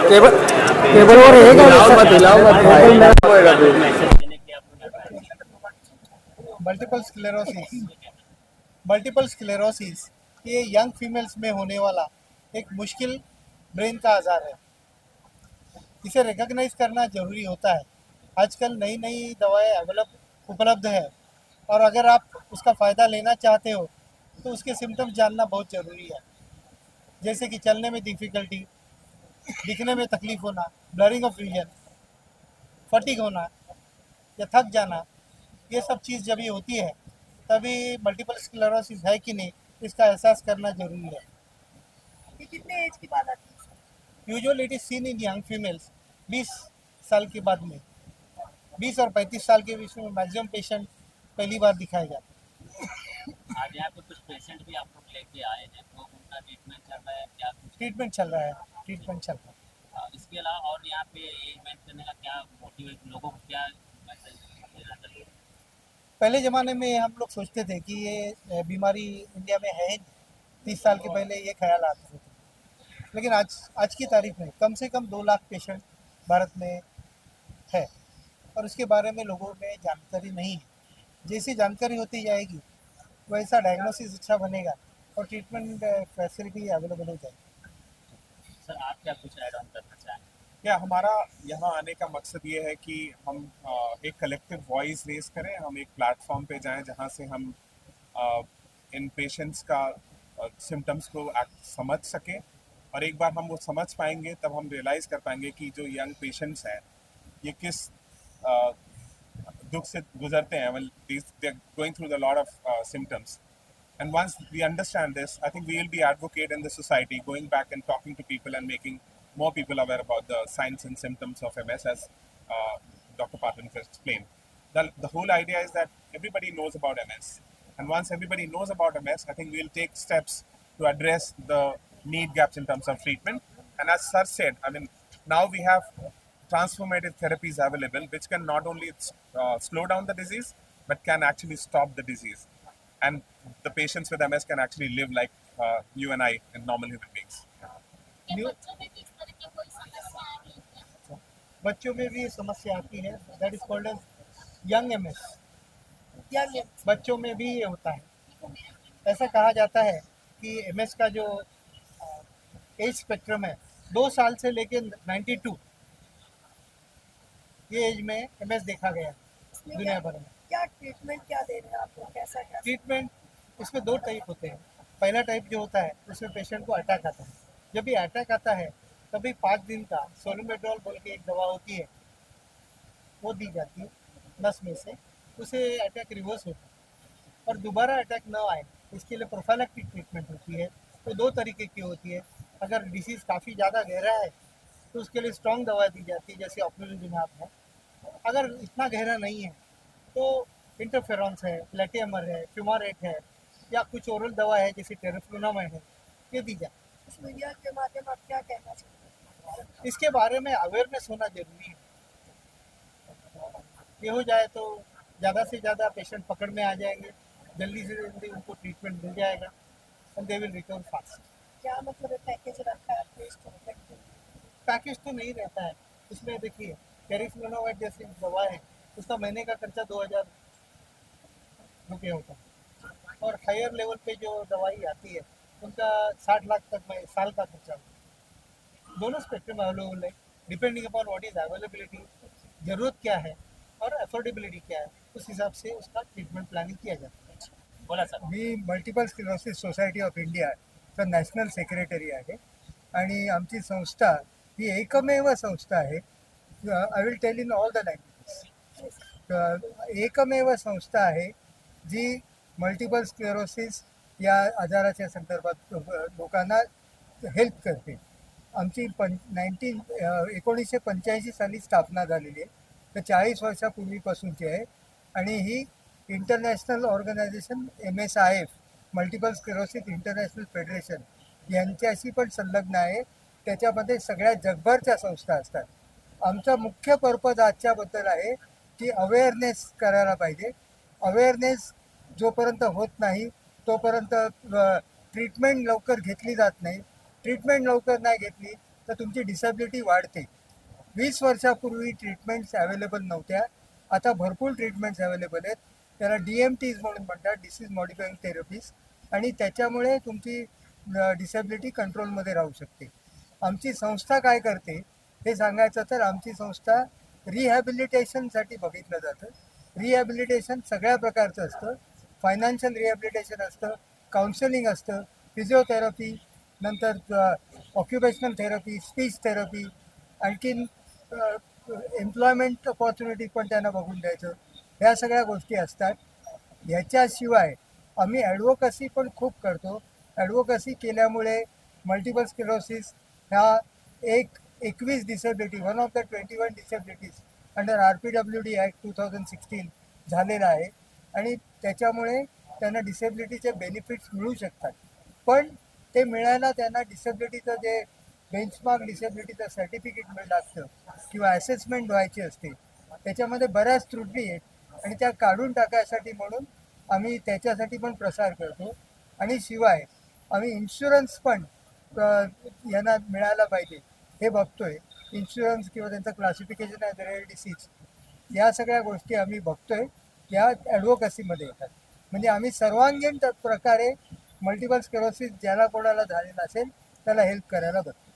Cable केबलवर हे multiple sclerosis ये young females में होने वाला एक मुश्किल ब्रेन का आजार है। इसे रिकॉग्नाइज करना जरूरी होता है। आजकल नई नई दवाएं उपलब्ध है और अगर आप उसका फ़ायदा लेना चाहते हो तो उसके सिम्टम्स जानना बहुत ज़रूरी है, जैसे कि चलने में डिफ़िकल्टी, दिखने में तकलीफ होना, ब्लरिंग ऑफ विजन, फटीग होना या थक जाना। ये सब चीज़ जब ये होती है तभी मल्टीपल स्क्लेरोसिस है कि नहीं इसका एहसास करना जरूरी है। ये कितने एज की बात आती है? Usually it is seen in young females 20 साल के बाद में। 20 और 35 साल के बीच में मैक्सिमम पेशेंट पहली बार दिखाए जाते हैं। आज यहाँ पे कुछ पेशेंट भी आप लोग लेके आए हैं, तो उनका ट्रीटमेंट चल रहा है क्या? ट्रीटमेंट चल रहा है। इसके अलावा और यहाँ पे इवेंट करने का क्या मोटिव है, लोगों को क्या मैसेज देना चाहिए? पहले ज़माने में हम लोग सोचते थे कि ये बीमारी इंडिया में है ही नहीं। 30 साल के पहले ये ख्याल आते थे, लेकिन आज की तारीख में कम से कम 2 लाख पेशेंट भारत में है और उसके बारे में लोगों में जानकारी नहीं है। जैसी जानकारी होती जाएगी वैसा डायग्नोसिस अच्छा बनेगा और ट्रीटमेंट फैसिलिटी अवेलेबल हो जाएगी। सर, आप क्या कुछ ऐड ऑन करना चाहें? क्या हमारा यहाँ आने का मकसद ये है कि हम एक कलेक्टिव वॉइस रेज करें, हम एक प्लेटफॉर्म पे जाएं जहाँ से हम इन पेशेंट्स का सिम्टम्स को समझ सकें, और एक बार हम वो समझ पाएंगे तब हम रियलाइज कर पाएंगे कि जो यंग पेशेंट्स हैं ये किस दुख से गुजरते हैं। well, they're going through a lot of symptoms, and once we understand this, I think we will be advocate in the society, going back and talking to people and making more people aware about the signs and symptoms of MS, as Dr. Pathan explained. The whole idea is that everybody knows about MS, and once everybody knows about MS, I think we'll take steps to address the need gaps in terms of treatment. And as Sir said, I mean, now we have transformative therapies available which can not only slow down the disease but can actually stop the disease, and the patients with MS can actually live like you and I and normal human beings. बच्चों में भी समस्या आती है, that is called as young MS. बच्चों में भी ये होता है। ऐसा कहा जाता है कि एमएस का जो एज स्पेक्ट्रम है 2 साल से लेकर 92 ये एज में एमएस देखा गया दुनिया भर में। क्या ट्रीटमेंट क्या दे रहे हैं आप लोग? कैसा क्या ट्रीटमेंट इसमें 2 टाइप होते हैं। पहला टाइप जो होता है उसमें पेशेंट को अटैक आता है। जब भी अटैक आता है तभी 5 दिन का सोलोमेड्रोल बोल के एक दवा होती है, वो दी जाती है नस में से, उसे अटैक रिवर्स होता है। और दोबारा अटैक न आए इसके लिए प्रोफाइलैक्टिक ट्रीटमेंट होती है। तो 2 तरीके की होती है। अगर डिसीज़ काफ़ी ज़्यादा गहरा है तो उसके लिए स्ट्रॉन्ग दवा दी जाती है, जैसे ऑक्लूजुजिनाब है। अगर इतना गहरा नहीं है तो इंटरफेरॉन्स है, प्लेटियमर है, फ्यूमारेट है, या कुछ ओरल दवा है जैसे टेरेफ्लुनामाइड है, ये दी जाती है। इस मीडिया के माध्यम आप क्या कहना चाहिए? इसके बारे में अवेयरनेस होना जरूरी है। ये हो जाए तो ज़्यादा से ज़्यादा पेशेंट पकड़ में आ जाएंगे, जल्दी से जल्दी उनको ट्रीटमेंट मिल जाएगा and they will recover fast. क्या मतलब पैकेज रखा है आपने इसको? पैकेज तो नहीं रहता है इसमें। देखिए, टेरेफ्लुनामाइड जैसी दवा है उसका महीने का खर्चा 2000 रुपये होता है, और हायर लेवल पे जो दवाई आती है उनका 60 लाख तक में साल का खर्चा होता है। दोनों स्पेक्ट्रम अवेलेबल है, depending upon what is availability, ज़रूरत क्या है और अफोर्डेबिलिटी क्या है, उस हिसाब से उसका ट्रीटमेंट प्लानिंग किया जाता है। बोला सर। मी मल्टिपल स्क्लेरोसिस सोसायटी ऑफ इंडियाचा नॅशनल सेक्रेटरी आहे आणि आमची संस्था ही एकमेव संस्था आहे, I will tell in all the languages, एकमेव संस्था आहे जी मल्टिपल स्क्लेरोसिस या आजाराच्या संदर्भात लोकांना हेल्प करते। आमची 1985 साली स्थापना झालेली आहे, तर 40 वर्षापूर्वीपासूनची आहे, आणि ही international organization MSIF multiple sclerosis international federation यांच्याशी पण संलग्न आहे। त्याच्यामध्ये सगळ्या जगभरच्या संस्था असतात। आमचा मुख्य पर्पज आजच्याबद्दल आहे की अवेअरनेस करायला पाहिजे। अवेअरनेस जोपर्यंत होत नाही तोपर्यंत ट्रीटमेंट लवकर घेतली जात नाही। ट्रीटमेंट लवकर नाही घेतली तर तुमची डिसेबिलिटी वाढते. 20 वर्षापूर्वी ट्रीटमेंट्स अवेलेबल नव्हत्या, आता भरपूर ट्रीटमेंट्स अवेलेबल आहेत. त्याला DMTs म्हणून म्हणतात, डिसीज मॉडिफाईंग थेरपीज, आणि त्याच्यामुळे तुमची डिसेबिलिटी कंट्रोलमध्ये राहू शकते. आमची संस्था काय करते हे सांगायचं तर आमची संस्था रिहॅबिलिटेशनसाठी बघितलं जातं. रिहॅबिलिटेशन सगळ्या प्रकारचं असतं. फायनान्शियल रिहॅबिलिटेशन असतं, काउन्सिलिंग असतं, फिजिओथेरपी, नंतर ऑक्युपेशनल थेरपी, स्पीच थेरपी, आणखीन एम्प्लॉयमेंट ऑपॉर्च्युनिटी पण त्यांना बघून द्यायचं, ह्या सगळ्या गोष्टी असतात. ह्याच्याशिवाय आम्ही ॲडव्होकसी पण खूप करतो. ॲडव्होकसी केल्यामुळे मल्टिपल स्क्लेरोसिस ह्या 21 disability, one of the 21 disabilities under RPWD act 2016 झालेला आहे, आणि त्याच्यामुळे त्यांना डिसेबिलिटीचे बेनिफिट्स मिळू शकतात. पण ते मिळायला त्यांना डिसेबिलिटीचं जे बेंचमार्क डिसेबिलिटीचं सर्टिफिकेट मिळलं लागतं किंवा असेसमेंट व्हायची असते, त्याच्यामध्ये बऱ्याच त्रुटी आहेत, आणि त्या काढून टाकायसाठी म्हणून आम्ही त्याच्यासाठी पण प्रसार करतो. आणि शिवाय आम्ही इन्शुरन्स पण यांना मिळायला पाहिजे हे बघतोय. इन्शुरन्स किंवा त्यांचं क्लासिफिकेशन ॲज रेअर डिसीज, या सगळ्या गोष्टी आम्ही बघतोय, या ॲडव्होकसीमध्ये येतात. म्हणजे आम्ही सर्वांगीण प्रकारे मल्टिपल स्क्लेरोसिस ज्याला कोणाला झालेला असेल त्याला हेल्प करायला बघतो.